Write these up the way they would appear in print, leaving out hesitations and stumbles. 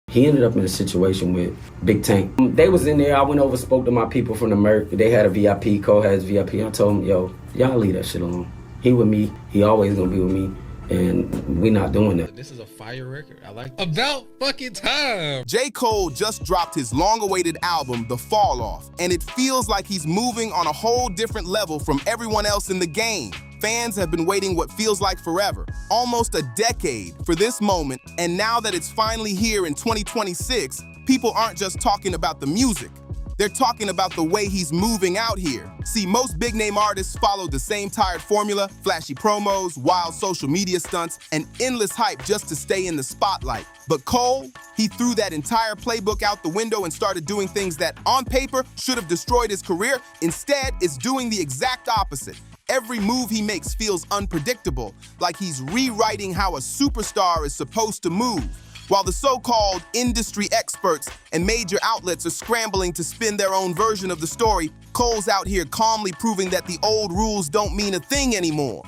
He ended up in a situation with Big Thang. They was in there. I went over, spoke to my people from America. They had a VIP. Cole has VIP. I told him, yo, y'all leave that shit alone. He with me. He always gonna be with me. And we not doing that. This is a fire record. I like this. About fucking time. J. Cole just dropped his long-awaited album, The Fall Off, and it feels like he's moving on a whole different level from everyone else in the game. Fans have been waiting what feels like forever, almost a decade, for this moment, and now that it's finally here in 2026, people aren't just talking about the music. They're talking about the way he's moving out here. See, most big-name artists follow the same tired formula: flashy promos, wild social media stunts, and endless hype just to stay in the spotlight. But Cole, he threw that entire playbook out the window and started doing things that, on paper, should have destroyed his career. Instead, it's doing the exact opposite. Every move he makes feels unpredictable, like he's rewriting how a superstar is supposed to move. While the so-called industry experts and major outlets are scrambling to spin their own version of the story, Cole's out here calmly proving that the old rules don't mean a thing anymore.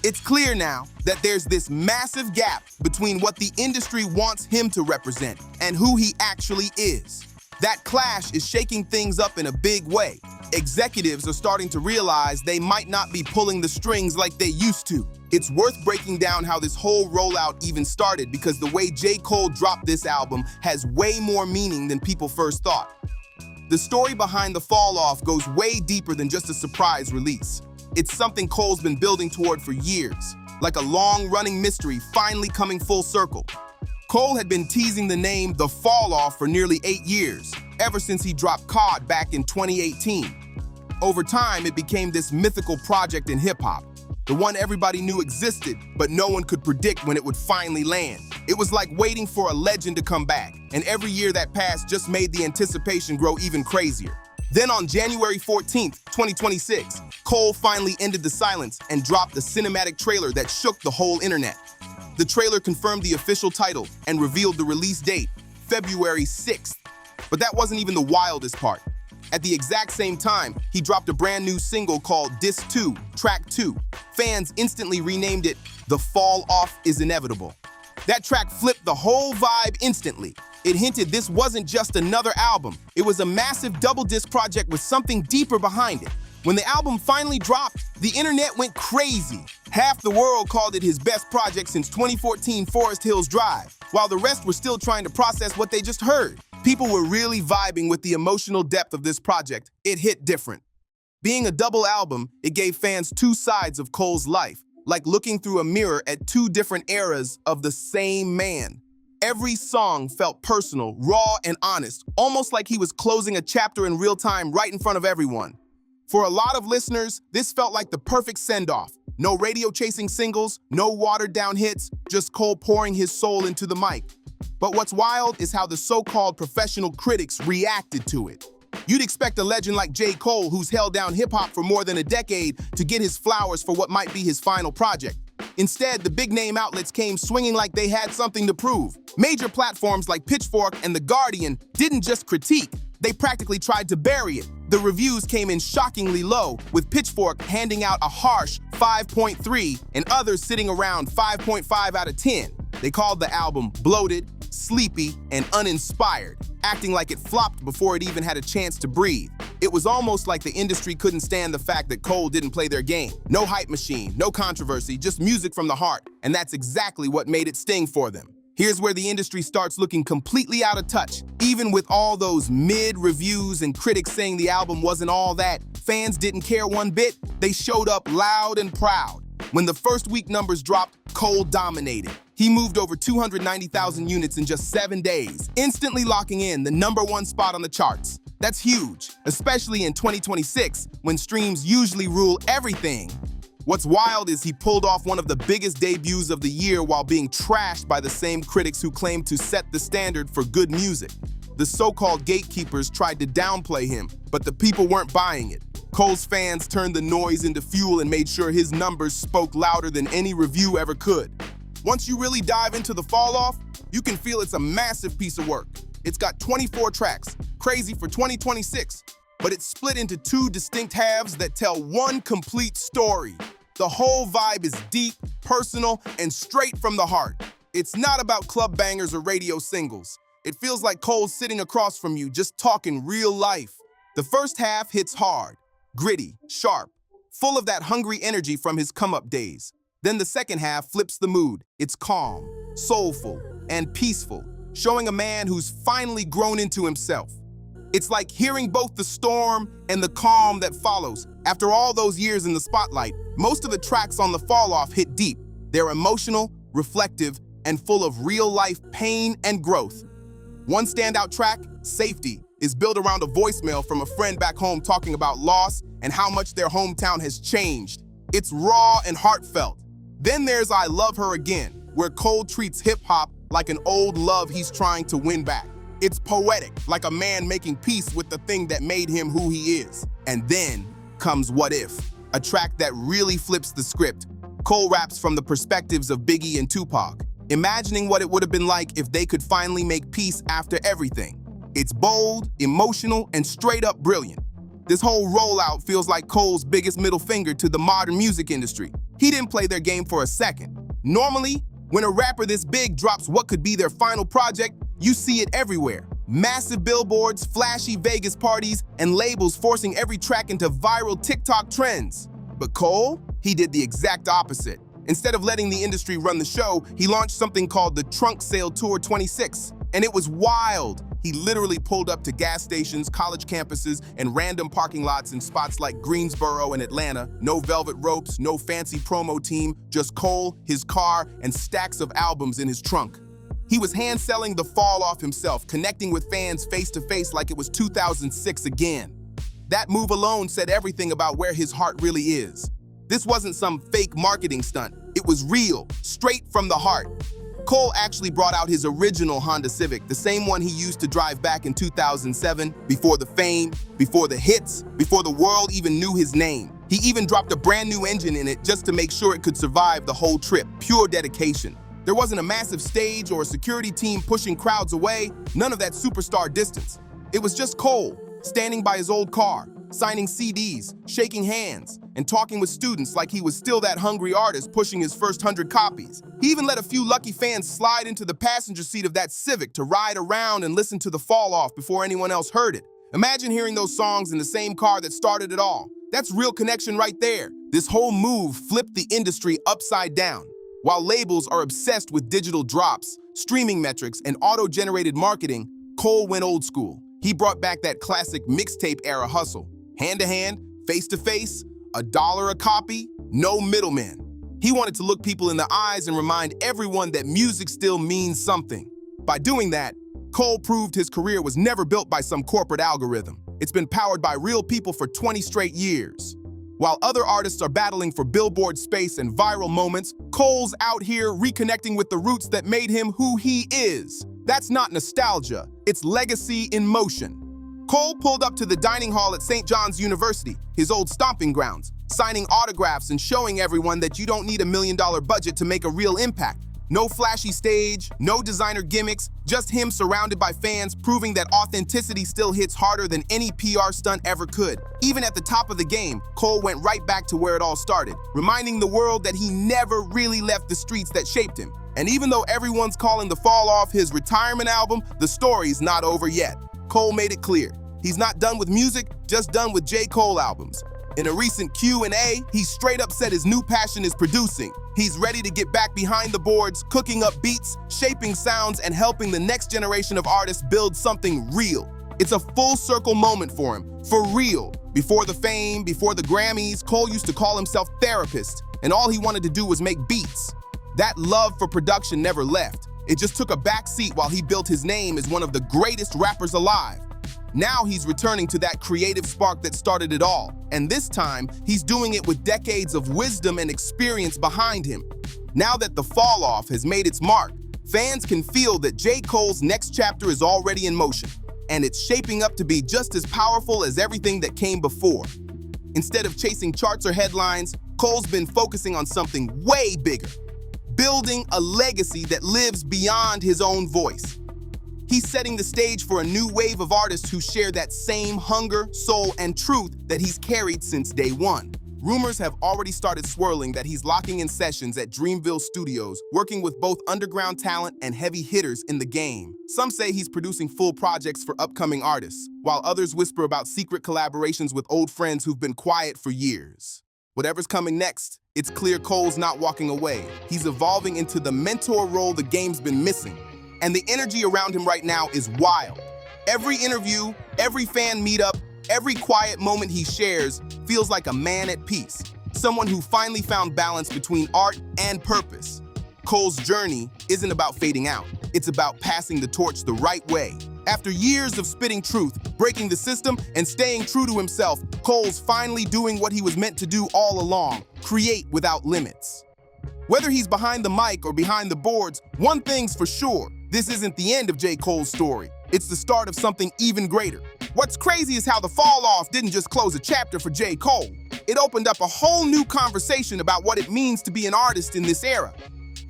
It's clear now that there's this massive gap between what the industry wants him to represent and who he actually is. That clash is shaking things up in a big way. Executives are starting to realize they might not be pulling the strings like they used to. It's worth breaking down how this whole rollout even started, because the way J. Cole dropped this album has way more meaning than people first thought. The story behind The Fall Off goes way deeper than just a surprise release. It's something Cole's been building toward for years, like a long-running mystery finally coming full circle. Cole had been teasing the name The Fall Off for nearly 8 years, ever since he dropped COD back in 2018. Over time, it became this mythical project in hip-hop, the one everybody knew existed, but no one could predict when it would finally land. It was like waiting for a legend to come back, and every year that passed just made the anticipation grow even crazier. Then on January 14th, 2026, Cole finally ended the silence and dropped a cinematic trailer that shook the whole internet. The trailer confirmed the official title and revealed the release date, February 6th. But that wasn't even the wildest part. At the exact same time, he dropped a brand new single called Disc 2, Track 2. Fans instantly renamed it The Fall Off Is Inevitable. That track flipped the whole vibe instantly. It hinted this wasn't just another album. It was a massive double-disc project with something deeper behind it. When the album finally dropped, the internet went crazy. Half the world called it his best project since 2014 Forest Hills Drive, while the rest were still trying to process what they just heard. People were really vibing with the emotional depth of this project. It hit different. Being a double album, it gave fans two sides of Cole's life, like looking through a mirror at two different eras of the same man. Every song felt personal, raw, and honest, almost like he was closing a chapter in real time right in front of everyone. For a lot of listeners, this felt like the perfect send-off. No radio-chasing singles, no watered-down hits, just Cole pouring his soul into the mic. But what's wild is how the so-called professional critics reacted to it. You'd expect a legend like J. Cole, who's held down hip-hop for more than a decade, to get his flowers for what might be his final project. Instead, the big-name outlets came swinging like they had something to prove. Major platforms like Pitchfork and The Guardian didn't just critique, they practically tried to bury it. The reviews came in shockingly low, with Pitchfork handing out a harsh 5.3 and others sitting around 5.5 out of 10. They called the album bloated, sleepy, and uninspired, acting like it flopped before it even had a chance to breathe. It was almost like the industry couldn't stand the fact that Cole didn't play their game. No hype machine, no controversy, just music from the heart, and that's exactly what made it sting for them. Here's where the industry starts looking completely out of touch. Even with all those mid-reviews and critics saying the album wasn't all that, fans didn't care one bit. They showed up loud and proud. When the first week numbers dropped, Cole dominated. He moved over 290,000 units in just 7 days, instantly locking in the #1 spot on the charts. That's huge, especially in 2026, when streams usually rule everything. What's wild is he pulled off one of the biggest debuts of the year while being trashed by the same critics who claimed to set the standard for good music. The so-called gatekeepers tried to downplay him, but the people weren't buying it. Cole's fans turned the noise into fuel and made sure his numbers spoke louder than any review ever could. Once you really dive into The Fall Off, you can feel it's a massive piece of work. It's got 24 tracks, crazy for 2026, but it's split into two distinct halves that tell one complete story. The whole vibe is deep, personal, and straight from the heart. It's not about club bangers or radio singles. It feels like Cole's sitting across from you, just talking real life. The first half hits hard, gritty, sharp, full of that hungry energy from his come-up days. Then the second half flips the mood. It's calm, soulful, and peaceful, showing a man who's finally grown into himself. It's like hearing both the storm and the calm that follows. After all those years in the spotlight, most of the tracks on the Fall Off hit deep. They're emotional, reflective, and full of real-life pain and growth. One standout track, Safety, is built around a voicemail from a friend back home talking about loss and how much their hometown has changed. It's raw and heartfelt. Then there's I Love Her Again, where Cole treats hip-hop like an old love he's trying to win back. It's poetic, like a man making peace with the thing that made him who he is. And then comes What If, a track that really flips the script. Cole raps from the perspectives of Biggie and Tupac, imagining what it would have been like if they could finally make peace after everything. It's bold, emotional, and straight up brilliant. This whole rollout feels like Cole's biggest middle finger to the modern music industry. He didn't play their game for a second. Normally, when a rapper this big drops what could be their final project, you see it everywhere. Massive billboards, flashy Vegas parties, and labels forcing every track into viral TikTok trends. But Cole, he did the exact opposite. Instead of letting the industry run the show, he launched something called the Trunk Sale Tour 26. And it was wild. He literally pulled up to gas stations, college campuses, and random parking lots in spots like Greensboro and Atlanta. No velvet ropes, no fancy promo team, just Cole, his car, and stacks of albums in his trunk. He was hand-selling the Fall Off himself, connecting with fans face-to-face like it was 2006 again. That move alone said everything about where his heart really is. This wasn't some fake marketing stunt. It was real, straight from the heart. Cole actually brought out his original Honda Civic, the same one he used to drive back in 2007, before the fame, before the hits, before the world even knew his name. He even dropped a brand new engine in it just to make sure it could survive the whole trip. Pure dedication. There wasn't a massive stage or a security team pushing crowds away, none of that superstar distance. It was just Cole, standing by his old car, signing CDs, shaking hands, and talking with students like he was still that hungry artist pushing his first 100 copies. He even let a few lucky fans slide into the passenger seat of that Civic to ride around and listen to the Fall Off before anyone else heard it. Imagine hearing those songs in the same car that started it all. That's real connection right there. This whole move flipped the industry upside down. While labels are obsessed with digital drops, streaming metrics, and auto-generated marketing, Cole went old school. He brought back that classic mixtape era hustle. Hand-to-hand, face-to-face, $1 a copy, no middleman. He wanted to look people in the eyes and remind everyone that music still means something. By doing that, Cole proved his career was never built by some corporate algorithm. It's been powered by real people for 20 straight years. While other artists are battling for billboard space and viral moments, Cole's out here reconnecting with the roots that made him who he is. That's not nostalgia, it's legacy in motion. Cole pulled up to the dining hall at St. John's University, his old stomping grounds, signing autographs and showing everyone that you don't need $1 million budget to make a real impact. No flashy stage, no designer gimmicks, just him surrounded by fans proving that authenticity still hits harder than any PR stunt ever could. Even at the top of the game, Cole went right back to where it all started, reminding the world that he never really left the streets that shaped him. And even though everyone's calling the Fall Off his retirement album, the story's not over yet. Cole made it clear. He's not done with music, just done with J. Cole albums. In a recent Q&A, he straight up said his new passion is producing. He's ready to get back behind the boards, cooking up beats, shaping sounds, and helping the next generation of artists build something real. It's a full circle moment for him, for real. Before the fame, before the Grammys, Cole used to call himself therapist, and all he wanted to do was make beats. That love for production never left. It just took a back seat while he built his name as one of the greatest rappers alive. Now he's returning to that creative spark that started it all. And this time, he's doing it with decades of wisdom and experience behind him. Now that the Fall Off has made its mark, fans can feel that J. Cole's next chapter is already in motion. And it's shaping up to be just as powerful as everything that came before. Instead of chasing charts or headlines, Cole's been focusing on something way bigger. Building a legacy that lives beyond his own voice. He's setting the stage for a new wave of artists who share that same hunger, soul, and truth that he's carried since day one. Rumors have already started swirling that he's locking in sessions at Dreamville Studios, working with both underground talent and heavy hitters in the game. Some say he's producing full projects for upcoming artists, while others whisper about secret collaborations with old friends who've been quiet for years. Whatever's coming next, it's clear Cole's not walking away. He's evolving into the mentor role the game's been missing. And the energy around him right now is wild. Every interview, every fan meetup, every quiet moment he shares feels like a man at peace, someone who finally found balance between art and purpose. Cole's journey isn't about fading out. It's about passing the torch the right way. After years of spitting truth, breaking the system, and staying true to himself, Cole's finally doing what he was meant to do all along: create without limits. Whether he's behind the mic or behind the boards, one thing's for sure: this isn't the end of J. Cole's story. It's the start of something even greater. What's crazy is how the fall off didn't just close a chapter for J. Cole. It opened up a whole new conversation about what it means to be an artist in this era.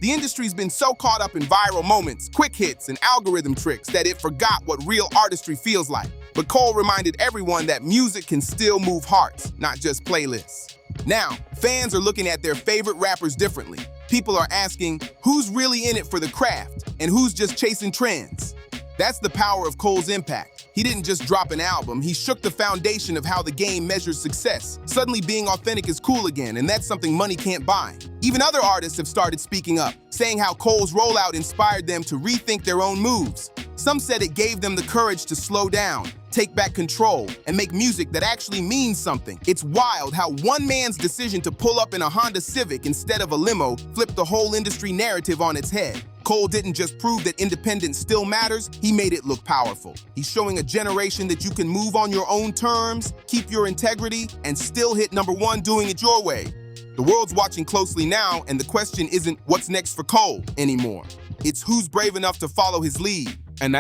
The industry's been so caught up in viral moments, quick hits, and algorithm tricks that it forgot what real artistry feels like. But Cole reminded everyone that music can still move hearts, not just playlists. Now, fans are looking at their favorite rappers differently. People are asking, who's really in it for the craft, and who's just chasing trends? That's the power of Cole's impact. He didn't just drop an album, he shook the foundation of how the game measures success. Suddenly being authentic is cool again, and that's something money can't buy. Even other artists have started speaking up, saying how Cole's rollout inspired them to rethink their own moves. Some said it gave them the courage to slow down, take back control, and make music that actually means something. It's wild how one man's decision to pull up in a Honda Civic instead of a limo flipped the whole industry narrative on its head. Cole didn't just prove that independence still matters, he made it look powerful. He's showing a generation that you can move on your own terms, keep your integrity, and still hit #1 doing it your way. The world's watching closely now, and the question isn't what's next for Cole anymore. It's who's brave enough to follow his lead.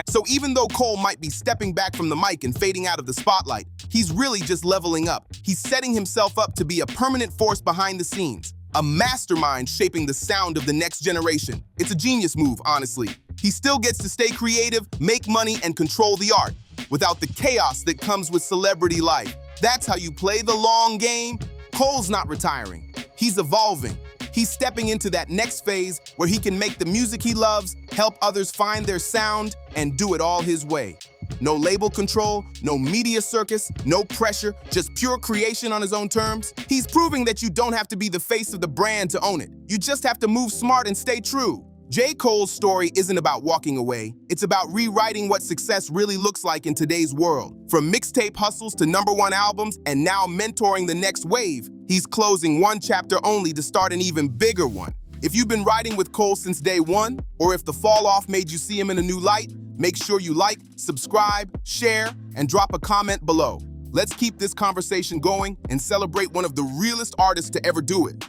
So even though Cole might be stepping back from the mic and fading out of the spotlight, he's really just leveling up. He's setting himself up to be a permanent force behind the scenes, a mastermind shaping the sound of the next generation. It's a genius move, honestly. He still gets to stay creative, make money, and control the art, without the chaos that comes with celebrity life. That's how you play the long game. Cole's not retiring. He's evolving. He's stepping into that next phase where he can make the music he loves, help others find their sound, and do it all his way. No label control, no media circus, no pressure, just pure creation on his own terms. He's proving that you don't have to be the face of the brand to own it. You just have to move smart and stay true. J. Cole's story isn't about walking away. It's about rewriting what success really looks like in today's world. From mixtape hustles to #1 albums, and now mentoring the next wave, he's closing one chapter only to start an even bigger one. If you've been riding with Cole since day one, or if the fall off made you see him in a new light, make sure you like, subscribe, share, and drop a comment below. Let's keep this conversation going and celebrate one of the realest artists to ever do it.